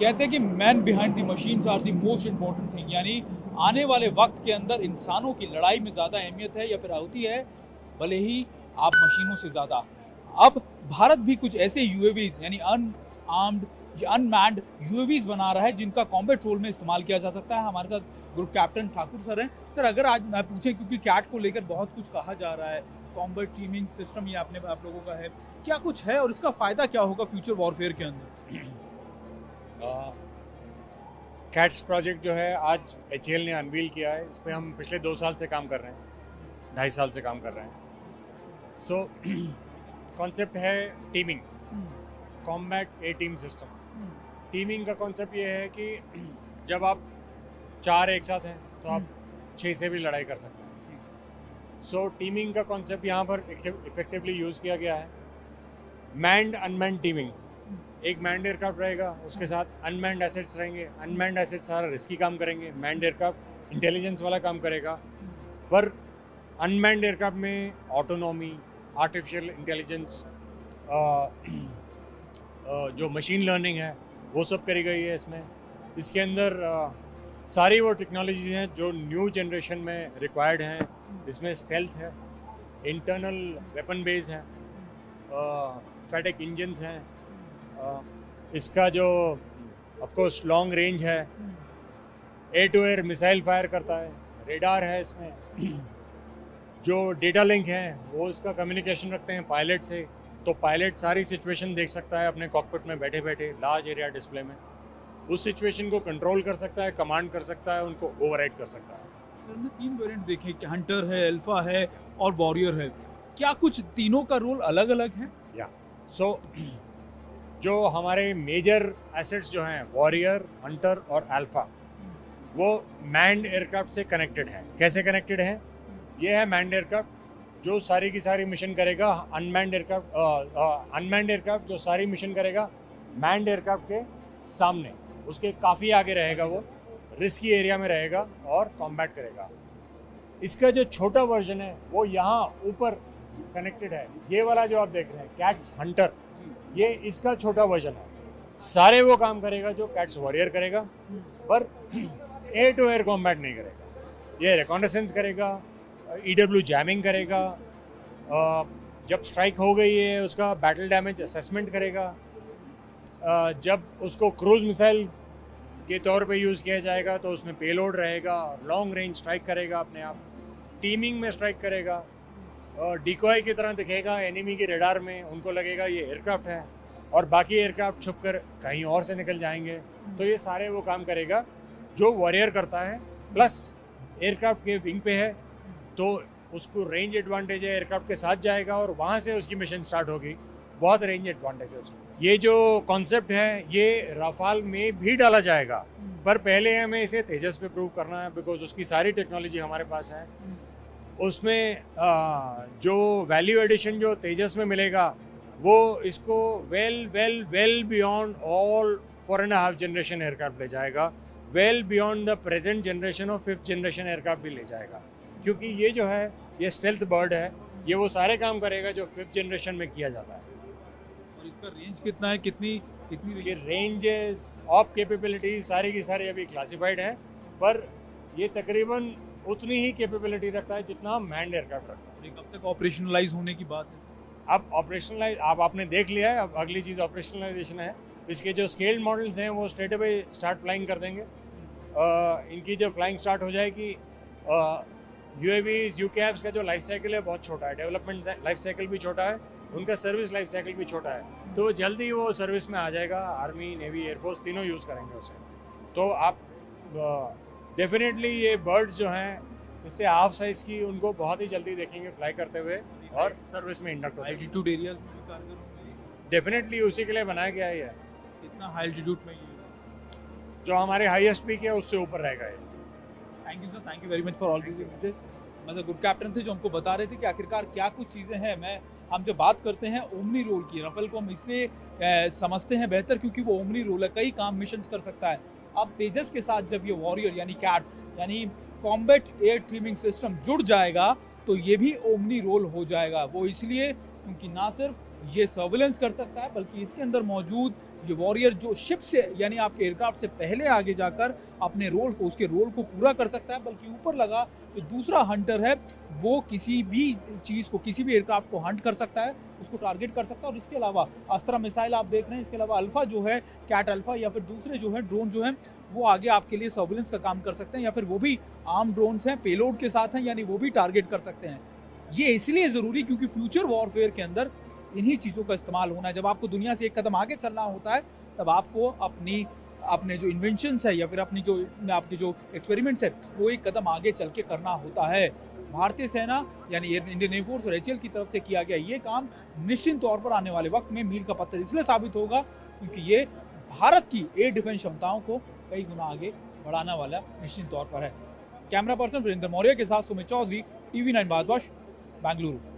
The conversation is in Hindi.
कहते हैं कि man behind the machines are the most important thing, यानी आने वाले वक्त के अंदर इंसानों की लड़ाई में ज़्यादा अहमियत है या फिर होती है, भले ही आप मशीनों से ज़्यादा। अब भारत भी कुछ ऐसे यूएवीज यानी अनआर्म्ड या अनमैन्ड यूएवीज बना रहा है जिनका कॉम्बैट रोल में इस्तेमाल किया जा सकता है। हमारे साथ ग्रुप कैप्टन ठाकुर सर हैं। सर, अगर आज मैं पूछें, क्योंकि कैट को लेकर बहुत कुछ कहा जा रहा है, कॉम्बैट टीमिंग सिस्टम ये आप लोगों का है, क्या कुछ है और इसका फ़ायदा क्या होगा फ्यूचर वॉरफेयर के अंदर? कैट्स प्रोजेक्ट जो है आज HAL ने अनवील किया है। इस पर हम पिछले 2 साल से काम कर रहे हैं, 2.5 साल से काम कर रहे हैं। सो कॉन्सेप्ट है टीमिंग, कॉम्बैट ए टीम सिस्टम। टीमिंग का कॉन्सेप्ट ये है कि जब आप 4 एक साथ हैं तो आप 6 से भी लड़ाई कर सकते हैं। सो टीमिंग का कॉन्सेप्ट यहाँ पर इफेक्टिवली यूज़ किया गया है। मैन्ड अनमैन्ड टीमिंग, एक मैन्ड एयरक्राफ्ट रहेगा, उसके साथ अनमैन्ड एसेट्स रहेंगे। अनमैन्ड एसेट्स सारा रिस्की काम करेंगे, मैन्ड एयरक्राफ्ट इंटेलिजेंस वाला काम करेगा। पर अनमैन्ड एयरक्राफ्ट में ऑटोनॉमी, आर्टिफिशियल इंटेलिजेंस, जो मशीन लर्निंग है वो सब करी गई है इसमें। इसके अंदर सारी वो टेक्नोलॉजीज हैं जो न्यू जनरेशन में रिक्वायर्ड हैं। इसमें स्टेल्थ है, इंटरनल वेपन बेस है, फैटिक इंजन्स हैं, इसका जो ऑफ कोर्स लॉन्ग रेंज है, air to air missile fire करता है, रेडार है इसमें। जो डेटा लिंक है वो इसका कम्युनिकेशन रखते हैं पायलट से, तो पायलट सारी सिचुएशन देख सकता है अपने कॉकपिट में बैठे बैठे लार्ज एरिया डिस्प्ले में। उस सिचुएशन को कंट्रोल कर सकता है, कमांड कर सकता है, उनको ओवरराइड कर सकता है। सर, हमने 3 वेरिएंट देखे कि हंटर है, अल्फा है और वॉरियर है। क्या कुछ तीनों का रोल अलग अलग है? या सो जो हमारे मेजर एसेट्स जो हैं वॉरियर, हंटर और अल्फा, वो मैन्ड एयरक्राफ्ट से कनेक्टेड हैं। कैसे कनेक्टेड हैं? ये है मैन्ड एयरक्राफ्ट जो सारी की सारी मिशन करेगा, अनमैन्ड एयरक्राफ्ट जो सारी मिशन करेगा मैन्ड एयरक्राफ्ट के सामने, उसके काफ़ी आगे रहेगा, वो रिस्की एरिया में रहेगा और कॉम्बैट करेगा। इसका जो छोटा वर्जन है वो यहाँ ऊपर कनेक्टेड है। ये वाला जो आप देख रहे हैं कैट्स हंटर, ये इसका छोटा वर्जन है। सारे वो काम करेगा जो कैट्स वॉरियर करेगा, पर एयर टू एयर कॉम्बैट नहीं करेगा। ये रिकॉन्नेसेंस करेगा, EW जैमिंग करेगा, जब स्ट्राइक हो गई है उसका बैटल डैमेज असेसमेंट करेगा, जब उसको क्रूज मिसाइल के तौर पे यूज़ किया जाएगा तो उसमें पेलोड रहेगा, लॉन्ग रेंज स्ट्राइक करेगा, अपने आप टीमिंग में स्ट्राइक करेगा, डिकॉय की तरह दिखेगा एनिमी के रेडार में, उनको लगेगा ये एयरक्राफ्ट है और बाकी एयरक्राफ्ट छुपकर कहीं और से निकल जाएंगे। तो ये सारे वो काम करेगा जो वॉरियर करता है। प्लस एयरक्राफ्ट के विंग पे है तो उसको रेंज एडवांटेज है, एयरक्राफ्ट के साथ जाएगा और वहाँ से उसकी मिशन स्टार्ट होगी। बहुत रेंज एडवांटेज है उसको। ये जो कॉन्सेप्ट है ये राफाल में भी डाला जाएगा, पर पहले हमें इसे तेजस पे प्रूव करना है, बिकॉज उसकी सारी टेक्नोलॉजी हमारे पास है। उसमें जो वैल्यू एडिशन जो तेजस में मिलेगा वो इसको well beyond all 4.5 generation aircraft ले जाएगा, well beyond the present generation और 5th जनरेशन एयरक्राफ्ट भी ले जाएगा। क्योंकि ये जो है ये स्टेल्थ बर्ड है, ये वो सारे काम करेगा जो 5th जनरेशन में किया जाता है। और इसका रेंज कितना है, कितनी इसकी रेंजेस, ऑप कैपेबिलिटी सारी की सारी अभी क्लासिफाइड है, पर ये तकरीबन उतनी ही कैपेबिलिटी रखता है जितना मैन्ड एयरक्राफ्ट रखता है। कब तक ऑपरेशनलाइज होने की बात है? अब ऑपरेशनलाइज आपने देख लिया है, अब अगली चीज़ ऑपरेशनलाइजेशन है। इसके जो स्केल्ड मॉडल्स हैं वो स्ट्रेट अवे स्टार्ट फ्लाइंग कर देंगे। इनकी जब फ्लाइंग स्टार्ट हो जाएगी, UAVs, UCAVs का जो लाइफ साइकिल है बहुत छोटा है, डेवलपमेंट लाइफ साइकिल भी छोटा है, उनका सर्विस लाइफ साइकिल भी छोटा है, तो जल्दी वो सर्विस में आ जाएगा। आर्मी, नेवी, एयरफोर्स तीनों यूज़ करेंगे उसे। तो आप डेफिनेटली ये बर्ड्स जो हैं इससे हाफ साइज़ की, उनको बहुत ही जल्दी देखेंगे फ्लाई करते हुए और सर्विस में इंडक्ट होते एल्टीट्यूड एरियाज में भी कारगर होंगे। डेफिनेटली उसी के लिए बनाया गया है ये। कितना हाई एल्टीट्यूड में? ये जो हमारे हाईएस्ट पीक है उससे ऊपर रहेगा ये। Thank you sir, thank you very much for all this. मुझे मतलब ग्रुप कैप्टन थे जो हमको बता रहे थे कि आखिरकार क्या कुछ चीज़ें हैं। हम जब बात करते हैं ओमनी रोल की, राफेल को हम इसलिए समझते हैं बेहतर क्योंकि वो ओमनी रोल है, कई काम मिशंस कर सकता है। अब तेजस के साथ जब ये वॉरियर यानी कैट्स यानी कॉम्बैट एयर टीमिंग सिस्टम जुड़ जाएगा तो ये भी ओमनी रोल हो जाएगा। वो इसलिए क्योंकि ना सिर्फ ये सर्विलेंस कर सकता है, बल्कि इसके अंदर मौजूद ये वॉरियर जो शिप से यानी आपके एयरक्राफ्ट से पहले आगे जाकर अपने रोल को उसके रोल को पूरा कर सकता है, बल्कि ऊपर लगा जो दूसरा हंटर है वो किसी भी चीज़ को किसी भी एयरक्राफ्ट को हंट कर सकता है, उसको टारगेट कर सकता है। और इसके अलावा अस्त्रा मिसाइल आप देख रहे हैं, इसके अलावा अल्फा जो है, कैट अल्फा या फिर दूसरे जो है ड्रोन जो हैं वो आगे आपके लिए सर्विलेंस का काम कर सकते हैं, या फिर वो भी आर्म ड्रोन्स हैं, पेलोड के साथ हैं, यानी वो भी टारगेट कर सकते हैं। ये इसलिए ज़रूरी क्योंकि फ्यूचर वॉरफेयर के अंदर इन्हीं चीज़ों का इस्तेमाल होना है। जब आपको दुनिया से एक कदम आगे चलना होता है तब आपको अपने जो इन्वेंशंस है या फिर अपनी जो आपके जो एक्सपेरिमेंट्स है वो एक कदम आगे चल के करना होता है। भारतीय सेना यानी इंडियन एयरफोर्स और एचएएल की तरफ से किया गया ये काम निश्चित तौर पर आने वाले वक्त में मील का पत्थर इसलिए साबित होगा क्योंकि ये भारत की एयर डिफेंस क्षमताओं को कई गुना आगे बढ़ाने वाला निश्चित तौर पर है। कैमरा पर्सन वीरेंद्र मौर्य के साथ सुमित चौधरी, TV9 भारतवर्ष, बेंगलुरु।